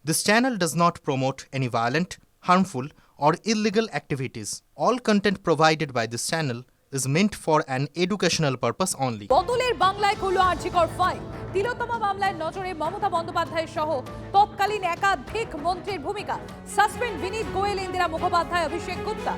This channel does not promote any violent, harmful, or illegal activities. All content provided by this channel is meant for an educational purpose only. বদলের বাংলায় খুলল RG Kar file. তিলোত্তমা মামলায় নজরে মমতা বন্দ্যোপাধ্যায় সহ তৎকালীন একাধিক মন্ত্রীর ভূমিকা। সাসপেন্ড বিনীত গোয়েল, ইন্দিরা মুখোপাধ্যায়, অভিষেক গুপ্তা।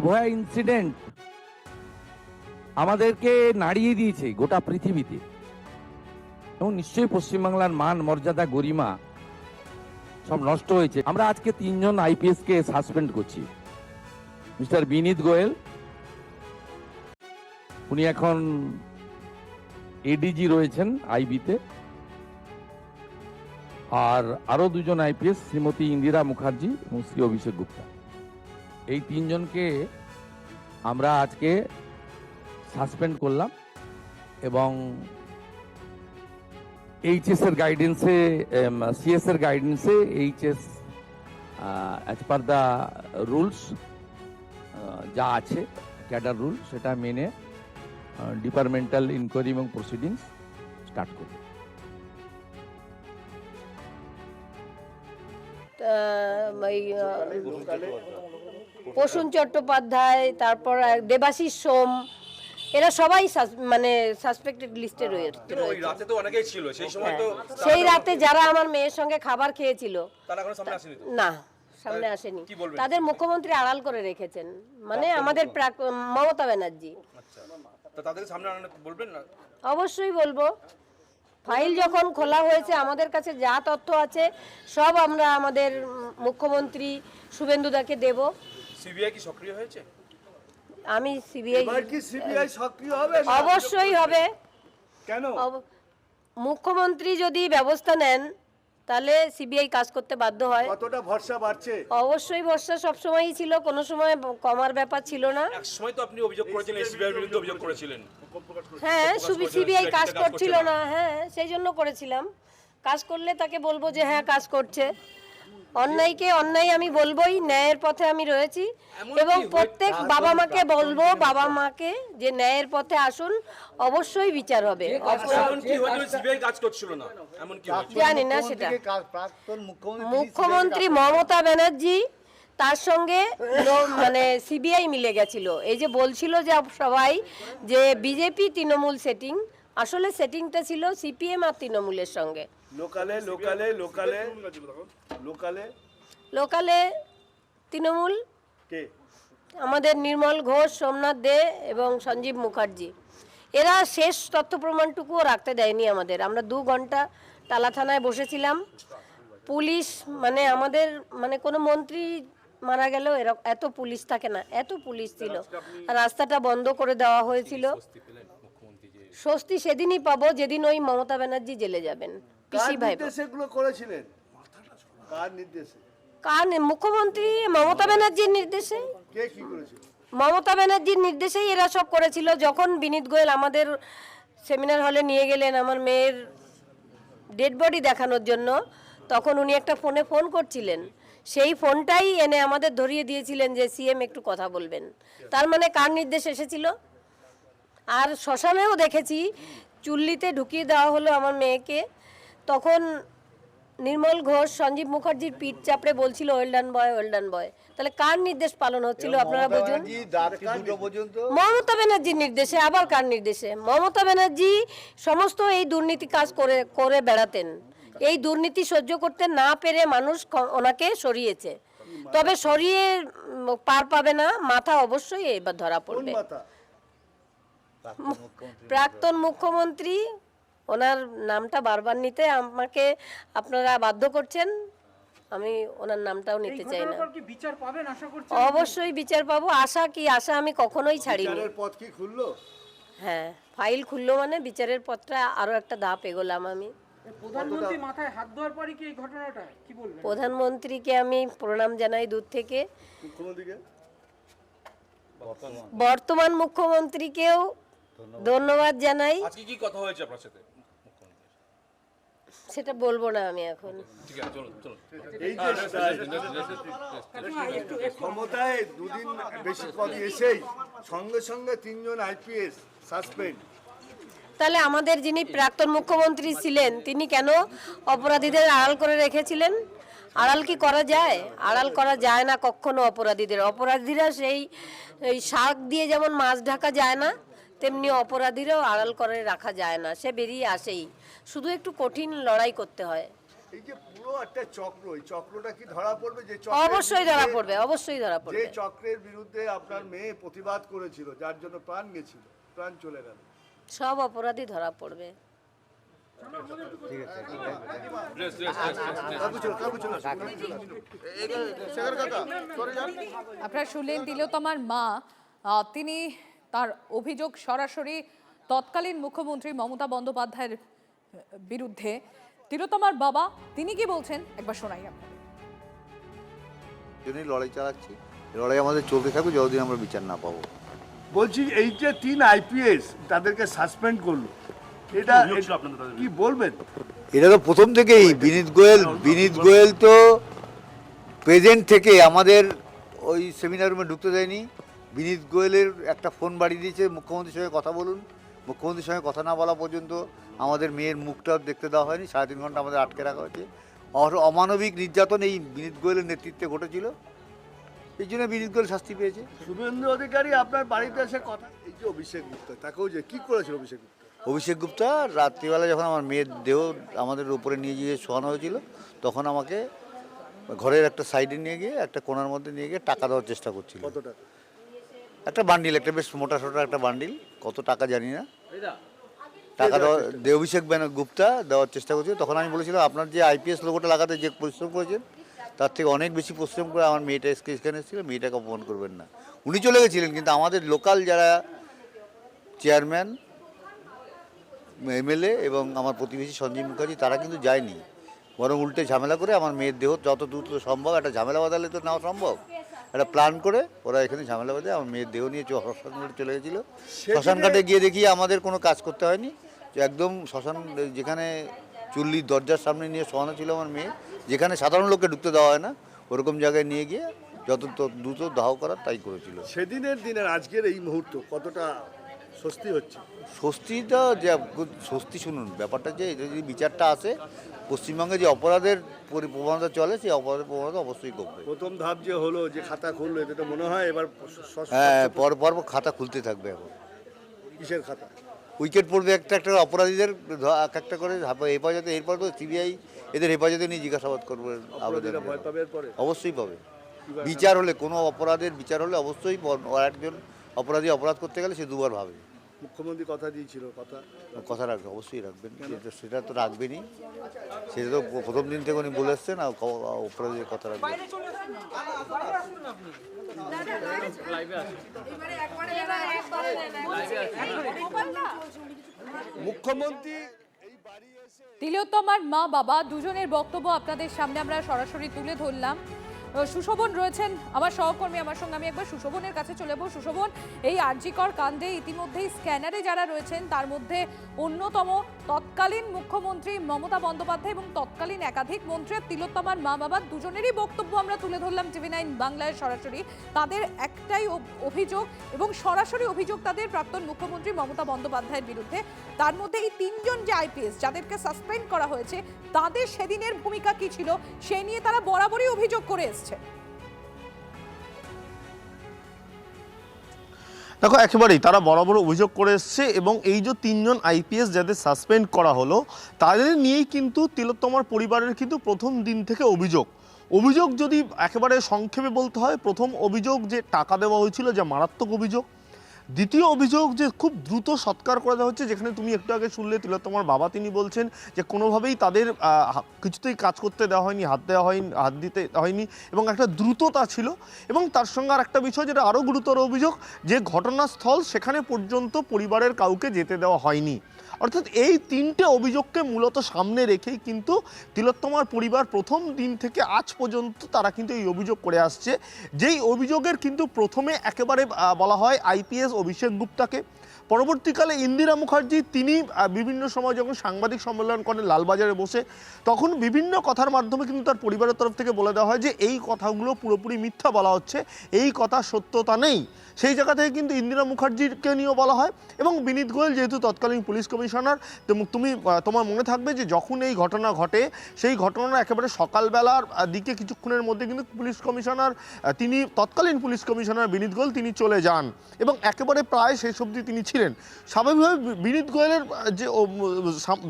অভয়া ইনসিডেন্ট আমাদেরকে নাড়িয়ে দিয়েছে গোটা পৃথিবীতে, এবং নিশ্চয়ই পশ্চিমবাংলার মান মর্যাদা গরিমা সব নষ্ট হয়েছে। আমরা আজকে 3 জন আইপিএস কে সাসপেন্ড করছি। মিস্টার বিনীত গোয়েল, উনি এখন এডিজি রয়েছেন আইবিতে, আর আরো 2 জন আইপিএস, শ্রীমতী ইন্দিরা মুখার্জি এবং শ্রী অভিষেক গুপ্তা। এই 3 জনকে আমরা আজকে সাসপেন্ড করলাম, এবং এইচএস এর গাইডেন্সে, সিএস এর গাইডেন্সে HS as per the rules যা আছে ক্যাডার রুল, সেটা মেনে ডিপার্টমেন্টাল ইনকোয়ারি এবং প্রসিডিংস স্টার্ট করবে। প্রসূন চট্টোপাধ্যায়, তারপর দেবাশিস সোম, এরা সবাই মানে সাসপেক্টেড লিস্টে রয়েছে। ওই রাতে তো অনেকেই ছিল, সেই সময় তো সেই রাতে যারা আমার মেয়ের সঙ্গে খাবার খেয়েছিল তারা এখনো সামনে আসেনি তো? না, সামনে আসেনি। কি বলবেন? তাদের মুখ্যমন্ত্রী আড়াল করে রেখেছেন, মানে আমাদের মমতা ব্যানার্জি। আচ্ছা, তো তাদের সামনে আনতে বলবেন না? অবশ্যই বলবো। ফাইল যখন খোলা হয়েছে, আমাদের কাছে যা তথ্য আছে সব আমরা আমাদের মুখ্যমন্ত্রী শুভেন্দুদাকে দেব। সিবিআই কি সক্রিয় হয়েছে? আমি সিবিআই সক্রিয় হবে? অবশ্যই হবে। কেন? মুখ্যমন্ত্রী যদি ব্যবস্থা নেন তাহলে সিবিআই কাজ করতে বাধ্য হয়। কতটা ভরসা বাড়ছে? অবশ্যই ভরসা সবসময়ই ছিল, কোনো সময় কমার ব্যাপার ছিল না। এক সময় তো আপনি অভিযোগ করেছিলেন, সিবিআই এর বিরুদ্ধে অভিযোগ করেছিলেন। হ্যাঁ, সিবিআই কাজ করছিল না, হ্যাঁ সেই জন্য করেছিলাম। কাজ করলে তাকে বলবো যে হ্যাঁ কাজ করছে। অন্যায়কে অন্যায় আমি বলবোই, ন্যায়ের পথে আমি রয়েছি, এবং প্রত্যেক বাবা মাকে বলবো, বাবা মাকে যে ন্যায়ের পথে আসুন, অবশ্যই বিচার হবে। এমন কি হয়েছিল সিবিআই কাজ করছিল না? এমন কি হয়েছিল? জানি না সেটা। প্রাক্তন মুখ্যমন্ত্রী মমতা ব্যানার্জি, তার সঙ্গে মানে সিবিআই মিলে গেছিল। এই যে বলছিল যে সবাই যে বিজেপি তৃণমূল সেটিং, আসলে সেটিংটা ছিল সিপিএম আর তৃণমূলের সঙ্গে। লোকালে তৃণমূল, আমাদের নির্মল ঘোষ, সোমনাথ দে এবং সঞ্জীব মুখার্জি, এরা শেষ তথ্য প্রমাণটুকুও রাখতে দেয়নি আমাদের। আমরা 2 ঘন্টা টালা থানায় বসেছিলাম। পুলিশ মানে আমাদের মানে কোনো মন্ত্রী মারা গেল এত পুলিশ থাকে না, এত পুলিশ ছিল। রাস্তাটা বন্ধ করে দেওয়া হয়েছিল। স্বস্তি সেদিনই পাবো যেদিন ওই মমতা ব্যানার্জি জেলে যাবেন। পিসি ভাই করেছিলেন কার নির্দেশে? মুখ্যমন্ত্রী মমতা ব্যানার্জির নির্দেশে। কে কি করেছিল? মমতা ব্যানার্জির নির্দেশেই এরা সব করেছিল। যখন বিনীত গোয়েল আমাদের সেমিনার হলে নিয়ে গেলেন আমার মেয়ের ডেড বডি দেখানোর জন্য, তখন উনি একটা ফোন করছিলেন। সেই ফোনটাই এনে আমাদের ধরিয়ে দিয়েছিলেন যে সিএম একটু কথা বলবেন। তার মানে কার নির্দেশ এসেছিল? আর শ্মশানেও দেখেছি, চুল্লিতে ঢুকিয়ে দেওয়া হলো আমার মেয়েকে, তখন নির্মল ঘোষ সঞ্জীব মুখার্জির পিঠ চাপড়ে বলছিল ওয়েলডান বয়, ওয়েলডান বয়। তাহলে কার নির্দেশ পালন হচ্ছিল আপনারা বুঝুন। মমতা ব্যানার্জির নির্দেশে। আবার কার নির্দেশে? মমতা ব্যানার্জি সমস্ত এই দুর্নীতি কাজ করে বেড়াতেন। এই দুর্নীতি সহ্য করতে না পেরে মানুষ ওনাকে সরিয়েছে। তবে সরিয়ে পার পাবে না, মাথা অবশ্যই এবার ধরা পড়বে। প্রাক্তন মুখ্যমন্ত্রী, ওনার নামটা বারবার নিতে আমাকে আপনারা বাধ্য করছেন, আমি ওনার নামটাও নিতে চাই না। অবশ্যই বিচার পাবো। আশা আমি কখনোই ছাড়িনি। পথ কি খুললো? হ্যাঁ, ফাইল খুললো মানে বিচারের পথটা আরো একটা ধাপ এগোলাম আমি। প্রধানমন্ত্রী মাথায় হাত দেওয়ার পরে কি এই ঘটনাটা কি বলবেন? প্রধানমন্ত্রীকে আমি প্রণাম জানাই দূর থেকে। মুখ্যমন্ত্রীকে, বর্তমান মুখ্যমন্ত্রীকেও ধন্যবাদ জানাই। আজকে কি কথা হয়েছে আপনার সাথে? সেটা বলবো না আমি এখন। এই যে ক্ষমতায় দুদিন বেশি পদ এসেই সঙ্গে সঙ্গে 3 জন আইপিএস সাসপেন্ড। তাহলে আমাদের যিনি প্রাক্তন মুখ্যমন্ত্রী ছিলেন তিনি কেন অপরাধীদের আড়াল করে রেখেছিলেন? আড়াল কি করা যায়? আড়াল করা যায় না কখনো অপরাধীদের। অপরাধীরা সেই শাক দিয়ে যেমন মাছ ঢাকা যায় না, তেমনি অপরাধীরাও আড়াল করে রাখা যায় না, সে বেরিয়ে আসেই। শুধু একটু কঠিন লড়াই করতে হয়। এই যে পুরো একটা চক্র, এই চক্রটা কি ধরা পড়বে? যে অবশ্যই ধরা পড়বে, অবশ্যই ধরা যে পড়বে। চক্রের বিরুদ্ধে আপনার মেয়ে প্রতিবাদ করেছিল, যার জন্য প্রাণ গেছিল, প্রাণ চলে গেল, সব অপরাধী ধরা পড়বে। আপনারা শুনলেন তিলোত্তমার মা, তিনি তার অভিযোগ সরাসরি তৎকালীন মুখ্যমন্ত্রী মমতা বন্দ্যোপাধ্যায়ের বিরুদ্ধে। তিলোত্তমার বাবা তিনি কি বলছেন একবার শোনাই আপনাদের। জন্যই লড়াই চালাচ্ছি, লড়াই আমাদের চলতে থাকবে যতদিন আমরা বিচার না পাবো। বলছি এই যে 3 আইপিএস তাদেরকে সাসপেন্ড করলো, এটা কি বলবেন? এটা তো প্রথম থেকেই বিনীত গোয়েল তো প্রেজেন্ট থেকে আমাদের ওই সেমিনার রুমে ঢুকতে দেয়নি। বিনীত গোয়েলের একটা ফোন বাড়ি দিয়েছে, মুখ্যমন্ত্রীর সঙ্গে কথা বলুন। মুখ্যমন্ত্রীর সঙ্গে কথা না বলা পর্যন্ত আমাদের মেয়ের মুখটাও দেখতে দেওয়া হয়নি। 3.5 ঘন্টা আমাদের আটকে রাখা হয়েছে। অমানবিক নির্যাতন এই বিনীত গোয়েলের নেতৃত্বে ঘটেছিল, এই জন্য বিনীত গোয়েল শাস্তি পেয়েছে। শুভেন্দু অধিকারী আপনার বাড়িতে এসে কথা, এই যে অভিষেক গুপ্তা, তাকেও যে কি করেছিল অভিষেক গুপ্তা? রাত্রিবেলা যখন আমার মেয়ের দেহ আমাদের উপরে নিয়ে গিয়ে শোয়ানো হয়েছিল, তখন আমাকে ঘরের একটা সাইডে নিয়ে গিয়ে একটা কোণার মধ্যে নিয়ে গিয়ে টাকা দেওয়ার চেষ্টা করছিল। কত টাকা? একটা বান্ডিল, একটা বেশ মোটা সোটা একটা বান্ডিল, কত টাকা জানি না, টাকা দেওয়া অভিষেক গুপ্তা দেওয়ার চেষ্টা করছিল। তখন আমি বলেছিলাম আপনার যে আইপিএস লোগোটা লাগাতে যে পরিশ্রম করেছেন তার থেকে অনেক বেশি পরিশ্রম করে আমার মেয়েটা এখানে এসেছিল, মেয়েটাকে অপমান করবেন না। উনি চলে গেছিলেন, কিন্তু আমাদের লোকাল যারা চেয়ারম্যান, এমএলএ এবং আমার প্রতিবেশী সঞ্জীব মুখার্জি তারা কিন্তু যায়নি, বরং উল্টে ঝামেলা করে আমার মেয়ের দেহ যত দ্রুত সম্ভব, একটা ঝামেলা বাঁধালে তো নেওয়া সম্ভব, একটা প্ল্যান করে ওরা এখানে ঝামেলা বাঁধে আমার মেয়ের দেহ নিয়ে শ্মশানঘাটে চলে গেছিলো। শ্মশানঘাটে গিয়ে দেখি আমাদের কোনো কাজ করতে হয়নি, একদম শ্মশান যেখানে চুল্লির দরজার সামনে নিয়ে শোয়ানো ছিল আমার মেয়ে, যেখানে সাধারণ লোককে ঢুকতে দেওয়া হয় না, ওরকম জায়গায় নিয়ে গিয়ে যত দ্রুত দাহ করার তাই করেছিল। সেদিনের দিনের আজকের এই মুহূর্ত কতটা স্বস্তি হচ্ছে? স্বস্তিটা যে স্বস্তি, শুনুন ব্যাপারটা যে যদি বিচারটা আসে, পশ্চিমবঙ্গে যে অপরাধের প্রবণতা চলে সেই অপরাধের প্রবণতা অবশ্যই কমবে। প্রথম ধাপ যে হলো যে খাতা খুললো, এতে তো মনে হয় এবার হ্যাঁ, পর খাতা খুলতে থাকবে। এখন কিসের খাতা? উইকেট পড়বে একটা একটা অপরাধীদের এক একটা করে হেফাজতে, এরপর তো সিবিআই এদের হেফাজতে নিয়ে জিজ্ঞাসাবাদ করবে, আবেদন ভয় পাবে এরপরে? অবশ্যই পাবে। বিচার হলে, কোনো অপরাধের বিচার হলে অবশ্যই একজন অপরাধী অপরাধ করতে গেলে সে দুবার ভাবে। মুখ্যমন্ত্রী কথা দিয়েছিল, কথা রাখবে, অবশ্যই রাখবেন, সেটা তো রাখবেনই, সেটা তো প্রথম দিন থেকে উনি বলে এসছেন, অপরাধীর কথা রাখবেন। মুখ্যমন্ত্রী তিলোত্তমার মা বাবা দুজনের বক্তব্য আপনাদের সামনে আমরা সরাসরি তুলে ধরলাম। সুশোভন রয়েছেন আমার সহকর্মী, আমার সঙ্গে আমি একবার সুশোভনের কাছে চলে যাবো। সুশোভন, এই আরজিকর কাণ্ডে ইতিমধ্যেই স্ক্যানারে যারা রয়েছেন তার মধ্যে অন্যতম তৎকালীন মুখ্যমন্ত্রী মমতা বন্দ্যোপাধ্যায় এবং তৎকালীন একাধিক মন্ত্রী তিলোত্তমার মা বাবা দুজনেরই বক্তব্য আমরা তুলে ধরলাম টিভি9 বাংলায় সরাসরি। তাদের একটাই অভিযোগ এবং সরাসরি অভিযোগ তাদের প্রাক্তন মুখ্যমন্ত্রী মমতা বন্দ্যোপাধ্যায়ের বিরুদ্ধে। তার মধ্যে এই 3 জন যে আইপিএস যাদেরকে সাসপেন্ড করা হয়েছে তাদের সেদিনের ভূমিকা কি ছিল সেই নিয়ে তারা বরাবরই অভিযোগ করে এসেছে। দেখো, একেবারেই তারা বরাবর অভিযোগ করে এসছে এবং এই যে 3 জন আইপিএস যাদের সাসপেন্ড করা হলো তাদের নিয়েই কিন্তু তিলোত্তমার পরিবারের কিন্তু প্রথম দিন থেকে অভিযোগ যদি একেবারে সংক্ষেপে বলতে হয়, প্রথম অভিযোগ যে টাকা দেওয়া হয়েছিল, যা মারাত্মক অভিযোগ। দ্বিতীয় অভিযোগ যে খুব দ্রুত সৎকার করা হচ্ছে, যেখানে তুমি একটু আগে শুনলে তিলোত্তমার বাবা তিনি বলছেন যে কোনোভাবেই তাদের কিছুতেই কাজ করতে দেওয়া হয়নি, হাত দিতে হয়নি এবং একটা দ্রুততা ছিল। এবং তার সঙ্গে আর একটা বিষয় যেটা আরও গুরুতর অভিযোগ, যে ঘটনাস্থল সেখানে পর্যন্ত পরিবারের কাউকে যেতে দেওয়া হয়নি। অর্থাৎ এই তিনটে অভিযোগকে মূলত সামনে রেখেই কিন্তু তিলোত্তমার পরিবার প্রথম দিন থেকে আজ পর্যন্ত তারা কিন্তু এই অভিযোগ করে আসছে, যেই অভিযোগের কিন্তু প্রথমে একেবারে বলা হয় আইপিএস অভিষেক গুপ্তাকে, পরবর্তীকালে ইন্দিরা মুখার্জি তিনি বিভিন্ন সময় যখন সাংবাদিক সম্মেলন করেন লালবাজারে বসে, তখন বিভিন্ন কথার মাধ্যমে কিন্তু তার পরিবারের তরফ থেকে বলে দেওয়া হয় যে এই কথাগুলো পুরোপুরি মিথ্যা বলা হচ্ছে, এই কথা সত্যতা নেই। সেই জায়গা থেকে কিন্তু ইন্দিরা মুখার্জিকে নিয়েও বলা হয় এবং বিনীত গোয়েল যেহেতু তৎকালীন পুলিশ কমিশনার, তোমার মনে থাকবে যে যখন এই ঘটনা ঘটে সেই ঘটনা একেবারে সকালবেলার দিকে কিছুক্ষণের মধ্যে কিন্তু পুলিশ কমিশনার তিনি তৎকালীন পুলিশ কমিশনার বিনীত গোয়েল তিনি চলে যান এবং একেবারে প্রায় শেষ অবধি তিনি ছিলেন। স্বাভাবিকভাবে বিনীত গোয়েলের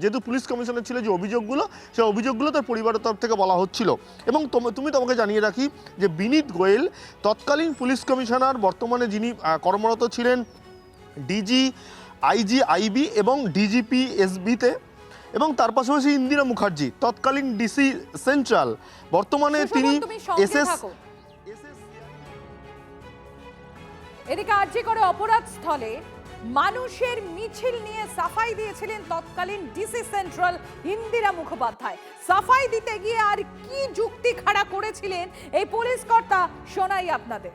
যেহেতু পুলিশ কমিশনার ছিল যে অভিযোগগুলো, সেই অভিযোগগুলো তার পরিবারের তরফ থেকে বলা হচ্ছিল। এবং তোমাকে জানিয়ে রাখি যে বিনীত গোয়েল তৎকালীন পুলিশ কমিশনার, বর্তমানে যিনি কর্মরত ছিলেন ডিজি আইজি আইবি এবং ডিজিপি এসবিতে, এবং তার পাশাপাশি ইন্দিরা মুখার্জি তৎকালীন ডিসি সেন্ট্রাল, বর্তমানে তিনি এসএস। এদিকে আরজি করে অপরাধ স্থলে মানুষের মিছিল নিয়ে সাফাই দিয়েছিলেন তৎকালীন ডিসি সেন্ট্রাল ইন্দিরা মুখোপাধ্যায়। সাফাই দিতে গিয়ে আর কি যুক্তি খাড়া করেছিলেন এই পুলিশ কর্তা শোনাই আপনাদের।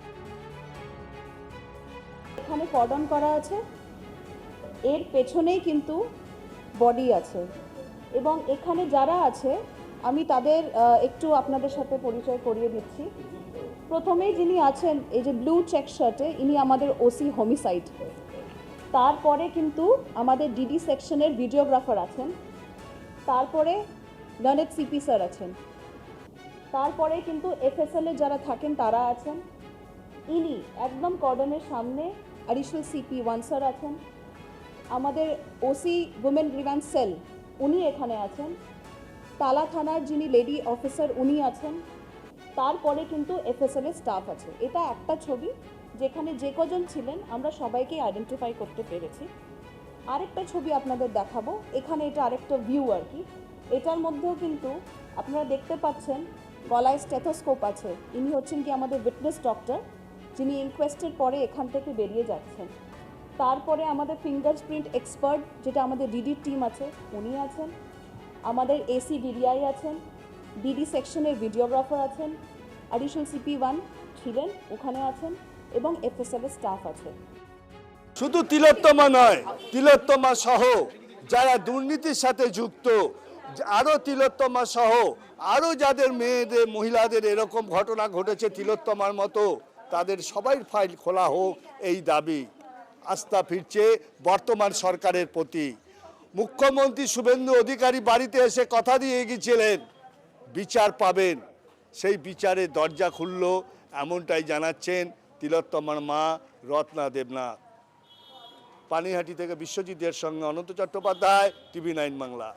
এখানে কর্ডন করা আছে, এর পেছনেই কিন্তু বডি আছে এবং এখানে যারা আছে আমি তাদের একটু আপনাদের সাথে পরিচয় করিয়ে দিচ্ছি। প্রথমেই যিনি আছেন এই যে ব্লু চেক শার্টে, ইনি আমাদের ওসি হোমিসাইড। তারপরে কিন্তু আমাদের ডিডি সেকশনের ভিডিওগ্রাফার আছেন, তারপরে লনেট সিপি স্যার আছেন, তারপরে কিন্তু এফএসএল এ যারা থাকেন তারা আছেন। ইনি একদম কর্ডনের সামনে অ্যাডিশনাল সিপি 1 স্যার আছেন, আমাদের ওসি উইমেন গ্রিভেন্স সেল উনি এখানে আছেন, তালা থানার যিনি লেডি অফিসার উনি আছেন, তারপরে কিন্তু এফএসএল এর স্টাফ আছে। এটা একটা ছবি যেখানে যে কজন ছিলেন আমরা সবাইকে আইডেন্টিফাই করতে পেরেছি। আরেকটা ছবি আপনাদের দেখাবো, এখানে এটা আরেকটা ভিউ আর কি। এটার মধ্যেও কিন্তু আপনারা দেখতে পাচ্ছেন গলায় স্টেথোস্কোপ আছে, ইনি হচ্ছেন কি আমাদের উইটনেস ডক্টর, যিনি ইনকোয়েস্টের পরে এখান থেকে বেরিয়ে যাচ্ছেন। তারপরে আমাদের ফিঙ্গারপ্রিন্ট এক্সপার্ট যেটা আমাদের ডিডির টিম আছে উনি আছেন, আমাদের এসি ডিডিআই আছেন, ডিডি সেকশনের ভিডিওগ্রাফার আছেন, অ্যাডিশনাল সিপি 1 ছিলেন ওখানে আছেন এবং এফএসএল এর স্টাফ আছে। শুধু তিলোত্তমা নয়, তিলোত্তমা সহ যারা দুর্নীতির সাথে যুক্ত, আরও তিলোত্তমা সহ আরও যাদের মেয়েদের মহিলাদের এরকম ঘটনা ঘটেছে তিলোত্তমার মতো, তাদের সবাই ফাইল খোলা হোক এই দাবি। আস্থা ফিরছে বর্তমান সরকারের প্রতি। মুখ্যমন্ত্রী শুভেন্দু অধিকারী বাড়িতে এসে কথা দিয়ে গিয়েছিলেন বিচার পাবেন, সেই বিচারের দরজা খুলল, এমনটাই জানাচ্ছেন তিলোত্তমার মা রত্না দেবনাথ। পানিহাটি থেকে বিশ্বজিতের সঙ্গে অনন্ত চট্টোপাধ্যায়, টিভি 9 বাংলা।